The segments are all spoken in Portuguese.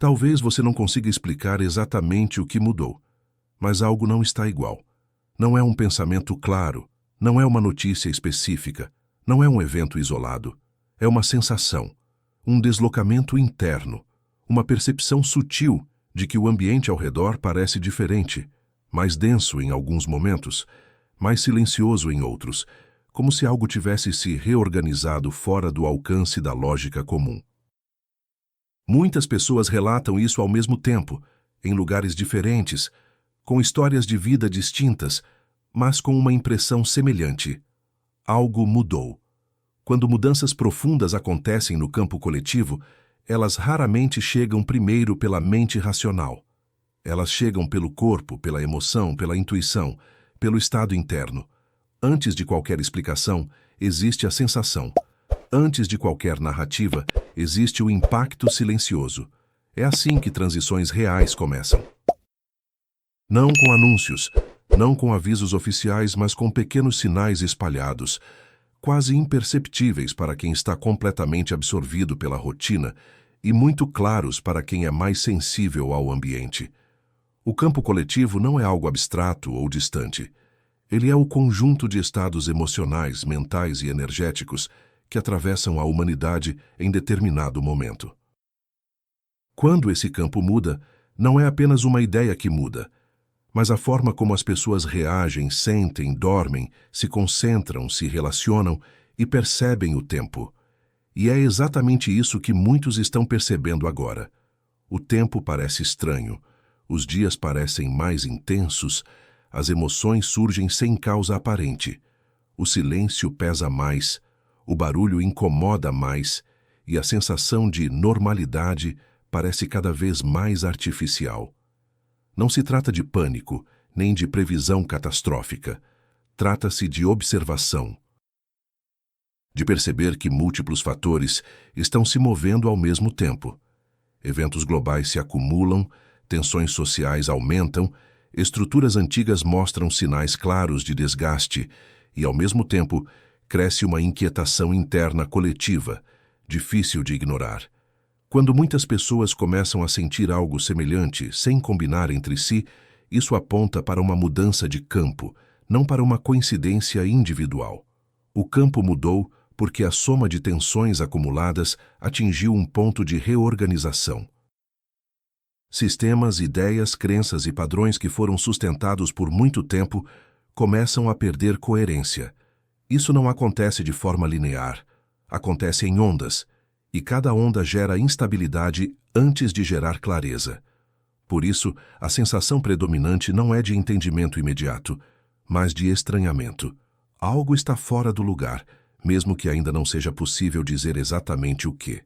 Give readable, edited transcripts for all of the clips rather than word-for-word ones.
Talvez você não consiga explicar exatamente o que mudou, mas algo não está igual. Não é um pensamento claro, não é uma notícia específica, não é um evento isolado. É uma sensação, um deslocamento interno, uma percepção sutil de que o ambiente ao redor parece diferente, mais denso em alguns momentos, mais silencioso em outros, como se algo tivesse se reorganizado fora do alcance da lógica comum. Muitas pessoas relatam isso ao mesmo tempo, em lugares diferentes, com histórias de vida distintas, mas com uma impressão semelhante. Algo mudou. Quando mudanças profundas acontecem no campo coletivo, elas raramente chegam primeiro pela mente racional. Elas chegam pelo corpo, pela emoção, pela intuição, pelo estado interno. Antes de qualquer explicação, existe a sensação. Antes de qualquer narrativa, existe o impacto silencioso. É assim que transições reais começam. Não com anúncios, não com avisos oficiais, mas com pequenos sinais espalhados, quase imperceptíveis para quem está completamente absorvido pela rotina e muito claros para quem é mais sensível ao ambiente. O campo coletivo não é algo abstrato ou distante. Ele é o conjunto de estados emocionais, mentais e energéticos que atravessam a humanidade em determinado momento. Quando esse campo muda, não é apenas uma ideia que muda, mas a forma como as pessoas reagem, sentem, dormem, se concentram, se relacionam e percebem o tempo. E é exatamente isso que muitos estão percebendo agora. O tempo parece estranho, os dias parecem mais intensos, as emoções surgem sem causa aparente, o silêncio pesa mais, o barulho incomoda mais e a sensação de normalidade parece cada vez mais artificial. Não se trata de pânico, nem de previsão catastrófica. Trata-se de observação. De perceber que múltiplos fatores estão se movendo ao mesmo tempo. Eventos globais se acumulam, tensões sociais aumentam, estruturas antigas mostram sinais claros de desgaste e, ao mesmo tempo, cresce uma inquietação interna coletiva, difícil de ignorar. Quando muitas pessoas começam a sentir algo semelhante, sem combinar entre si, isso aponta para uma mudança de campo, não para uma coincidência individual. O campo mudou porque a soma de tensões acumuladas atingiu um ponto de reorganização. Sistemas, ideias, crenças e padrões que foram sustentados por muito tempo começam a perder coerência. Isso não acontece de forma linear, acontece em ondas, e cada onda gera instabilidade antes de gerar clareza. Por isso, a sensação predominante não é de entendimento imediato, mas de estranhamento. Algo está fora do lugar, mesmo que ainda não seja possível dizer exatamente o que.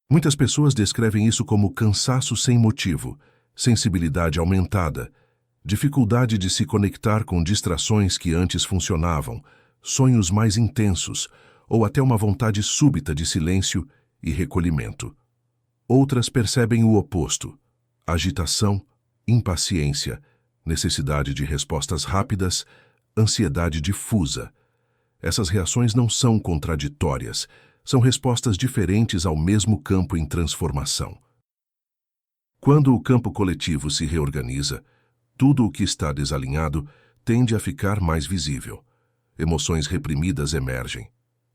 Muitas pessoas descrevem isso como cansaço sem motivo, sensibilidade aumentada, dificuldade de se conectar com distrações que antes funcionavam, sonhos mais intensos, ou até uma vontade súbita de silêncio e recolhimento. Outras percebem o oposto: agitação, impaciência, necessidade de respostas rápidas, ansiedade difusa. Essas reações não são contraditórias, são respostas diferentes ao mesmo campo em transformação. Quando o campo coletivo se reorganiza, tudo o que está desalinhado tende a ficar mais visível. Emoções reprimidas emergem.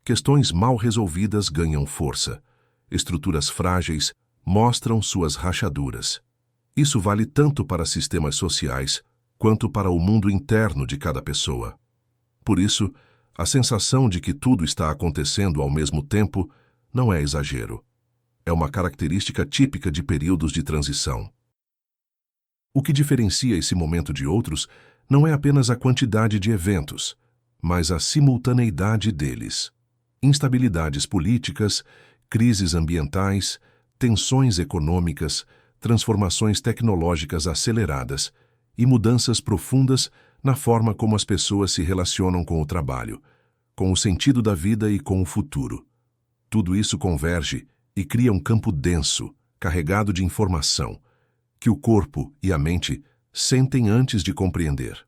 Questões mal resolvidas ganham força. Estruturas frágeis mostram suas rachaduras. Isso vale tanto para sistemas sociais quanto para o mundo interno de cada pessoa. Por isso, a sensação de que tudo está acontecendo ao mesmo tempo não é exagero. É uma característica típica de períodos de transição. O que diferencia esse momento de outros não é apenas a quantidade de eventos, mas a simultaneidade deles. Instabilidades políticas, crises ambientais, tensões econômicas, transformações tecnológicas aceleradas e mudanças profundas na forma como as pessoas se relacionam com o trabalho, com o sentido da vida e com o futuro. Tudo isso converge e cria um campo denso, carregado de informação, que o corpo e a mente sentem antes de compreender.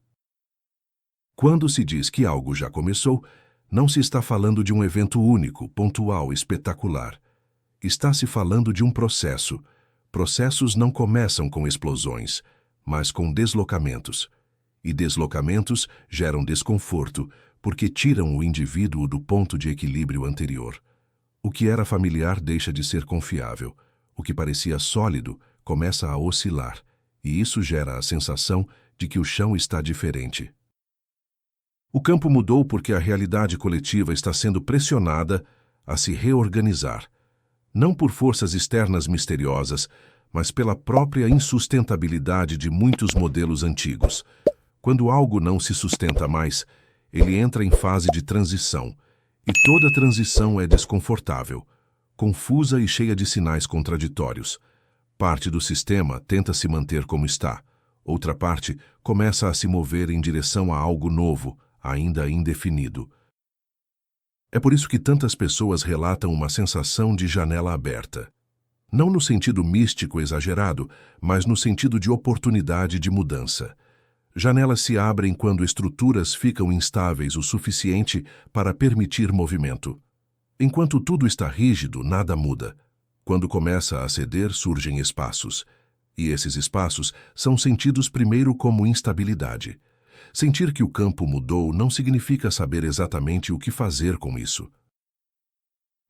Quando se diz que algo já começou, não se está falando de um evento único, pontual, espetacular. Está se falando de um processo, Processos não começam com explosões, mas com deslocamentos. E deslocamentos geram desconforto, porque tiram o indivíduo do ponto de equilíbrio anterior. O que era familiar deixa de ser confiável. O que parecia sólido começa a oscilar, e isso gera a sensação de que o chão está diferente. O campo mudou porque a realidade coletiva está sendo pressionada a se reorganizar, não por forças externas misteriosas, mas pela própria insustentabilidade de muitos modelos antigos. Quando algo não se sustenta mais, ele entra em fase de transição, e toda transição é desconfortável, confusa e cheia de sinais contraditórios. Parte do sistema tenta se manter como está, outra parte começa a se mover em direção a algo novo, ainda indefinido. É por isso que tantas pessoas relatam uma sensação de janela aberta. Não no sentido místico exagerado, mas no sentido de oportunidade de mudança. Janelas se abrem quando estruturas ficam instáveis o suficiente para permitir movimento. Enquanto tudo está rígido, nada muda. Quando começa a ceder, surgem espaços. E esses espaços são sentidos primeiro como instabilidade. Sentir que o campo mudou não significa saber exatamente o que fazer com isso.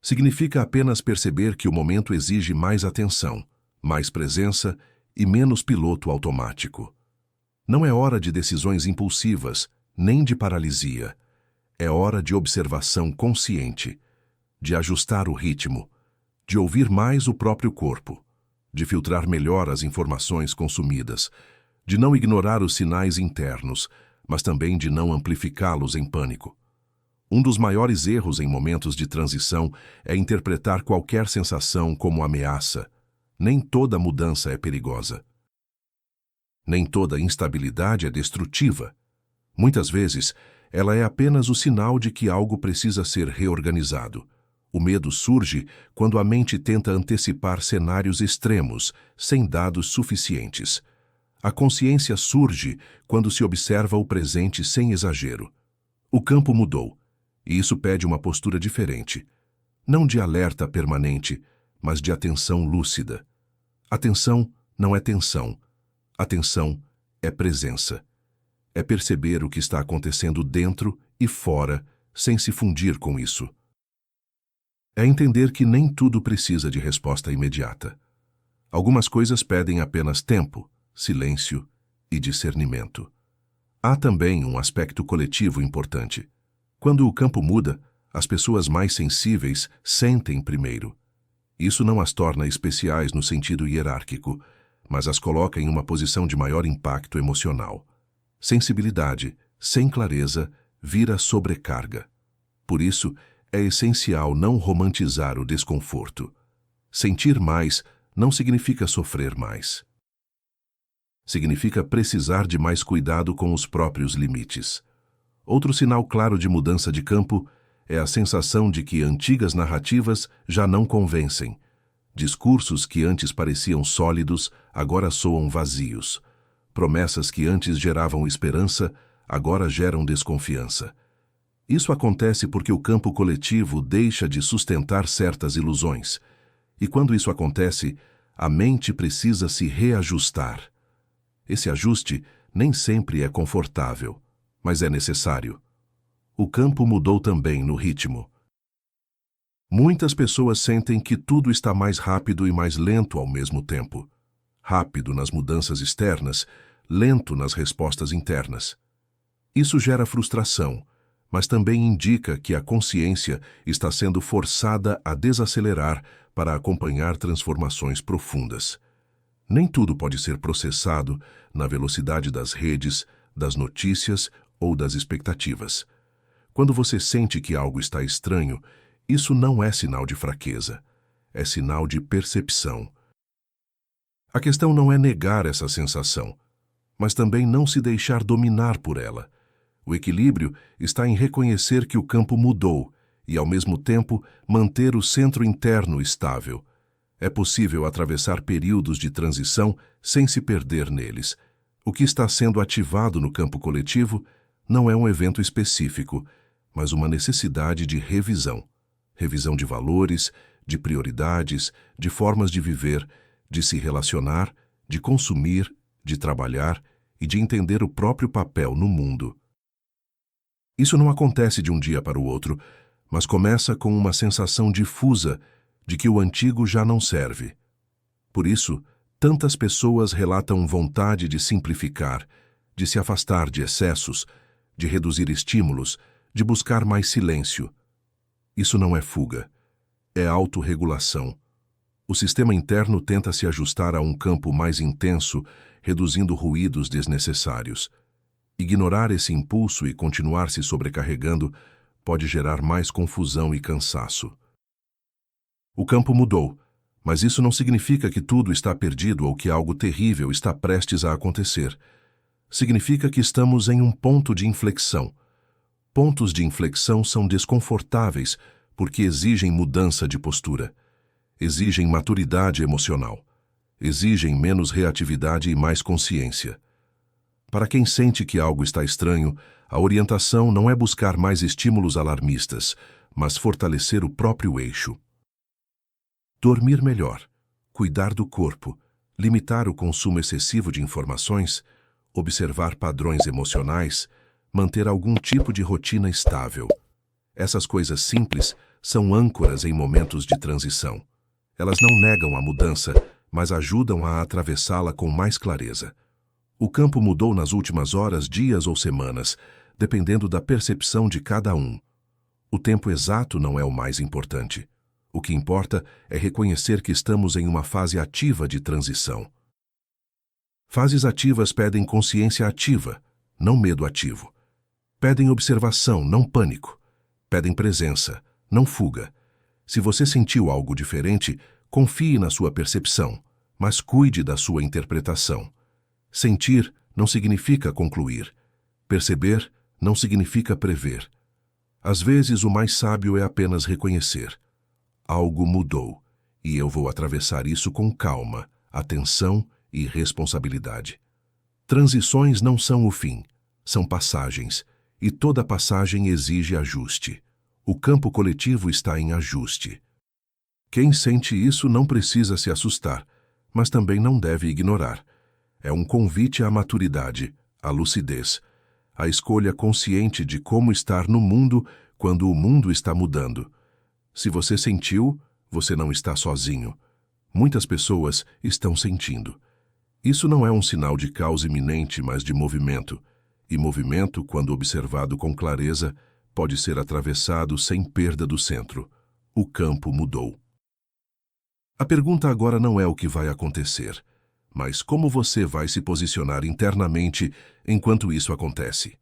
Significa apenas perceber que o momento exige mais atenção, mais presença e menos piloto automático. Não é hora de decisões impulsivas, nem de paralisia. É hora de observação consciente, de ajustar o ritmo, de ouvir mais o próprio corpo, de filtrar melhor as informações consumidas, de não ignorar os sinais internos, mas também de não amplificá-los em pânico. Um dos maiores erros em momentos de transição é interpretar qualquer sensação como ameaça. Nem toda mudança é perigosa. Nem toda instabilidade é destrutiva. Muitas vezes, ela é apenas o sinal de que algo precisa ser reorganizado. O medo surge quando a mente tenta antecipar cenários extremos, sem dados suficientes. A consciência surge quando se observa o presente sem exagero. O campo mudou, e isso pede uma postura diferente. Não de alerta permanente, mas de atenção lúcida. Atenção não é tensão. Atenção é presença. É perceber o que está acontecendo dentro e fora, sem se fundir com isso. É entender que nem tudo precisa de resposta imediata. Algumas coisas pedem apenas tempo, silêncio e discernimento. Há também um aspecto coletivo importante. Quando o campo muda, as pessoas mais sensíveis sentem primeiro. Isso não as torna especiais no sentido hierárquico, mas as coloca em uma posição de maior impacto emocional. Sensibilidade, sem clareza, vira sobrecarga. Por isso, é essencial não romantizar o desconforto. Sentir mais não significa sofrer mais. Significa precisar de mais cuidado com os próprios limites. Outro sinal claro de mudança de campo é a sensação de que antigas narrativas já não convencem. Discursos que antes pareciam sólidos, agora soam vazios. Promessas que antes geravam esperança, agora geram desconfiança. Isso acontece porque o campo coletivo deixa de sustentar certas ilusões. E quando isso acontece, a mente precisa se reajustar. Esse ajuste nem sempre é confortável, mas é necessário. O campo mudou também no ritmo. Muitas pessoas sentem que tudo está mais rápido e mais lento ao mesmo tempo. Rápido nas mudanças externas, lento nas respostas internas. Isso gera frustração, mas também indica que a consciência está sendo forçada a desacelerar para acompanhar transformações profundas. Nem tudo pode ser processado na velocidade das redes, das notícias ou das expectativas. Quando você sente que algo está estranho, isso não é sinal de fraqueza, é sinal de percepção. A questão não é negar essa sensação, mas também não se deixar dominar por ela. O equilíbrio está em reconhecer que o campo mudou e, ao mesmo tempo, manter o centro interno estável. É possível atravessar períodos de transição sem se perder neles. O que está sendo ativado no campo coletivo não é um evento específico, mas uma necessidade de revisão. Revisão de valores, de prioridades, de formas de viver, de se relacionar, de consumir, de trabalhar e de entender o próprio papel no mundo. Isso não acontece de um dia para o outro, mas começa com uma sensação difusa de que o antigo já não serve. Por isso, tantas pessoas relatam vontade de simplificar, de se afastar de excessos, de reduzir estímulos, de buscar mais silêncio. Isso não é fuga, é autorregulação. O sistema interno tenta se ajustar a um campo mais intenso, reduzindo ruídos desnecessários. Ignorar esse impulso e continuar se sobrecarregando pode gerar mais confusão e cansaço. O campo mudou, mas isso não significa que tudo está perdido ou que algo terrível está prestes a acontecer. Significa que estamos em um ponto de inflexão. Pontos de inflexão são desconfortáveis porque exigem mudança de postura, exigem maturidade emocional, exigem menos reatividade e mais consciência. Para quem sente que algo está estranho, a orientação não é buscar mais estímulos alarmistas, mas fortalecer o próprio eixo. Dormir melhor, cuidar do corpo, limitar o consumo excessivo de informações, observar padrões emocionais, manter algum tipo de rotina estável. Essas coisas simples são âncoras em momentos de transição. Elas não negam a mudança, mas ajudam a atravessá-la com mais clareza. O campo mudou nas últimas horas, dias ou semanas, dependendo da percepção de cada um. O tempo exato não é o mais importante. O que importa é reconhecer que estamos em uma fase ativa de transição. Fases ativas pedem consciência ativa, não medo ativo. Pedem observação, não pânico. Pedem presença, não fuga. Se você sentiu algo diferente, confie na sua percepção, mas cuide da sua interpretação. Sentir não significa concluir. Perceber não significa prever. Às vezes, o mais sábio é apenas reconhecer. Algo mudou, e eu vou atravessar isso com calma, atenção e responsabilidade. Transições não são o fim, são passagens, e toda passagem exige ajuste. O campo coletivo está em ajuste. Quem sente isso não precisa se assustar, mas também não deve ignorar. É um convite à maturidade, à lucidez, à escolha consciente de como estar no mundo quando o mundo está mudando. Se você sentiu, você não está sozinho. Muitas pessoas estão sentindo. Isso não é um sinal de caos iminente, mas de movimento. E movimento, quando observado com clareza, pode ser atravessado sem perda do centro. O campo mudou. A pergunta agora não é o que vai acontecer, mas como você vai se posicionar internamente enquanto isso acontece.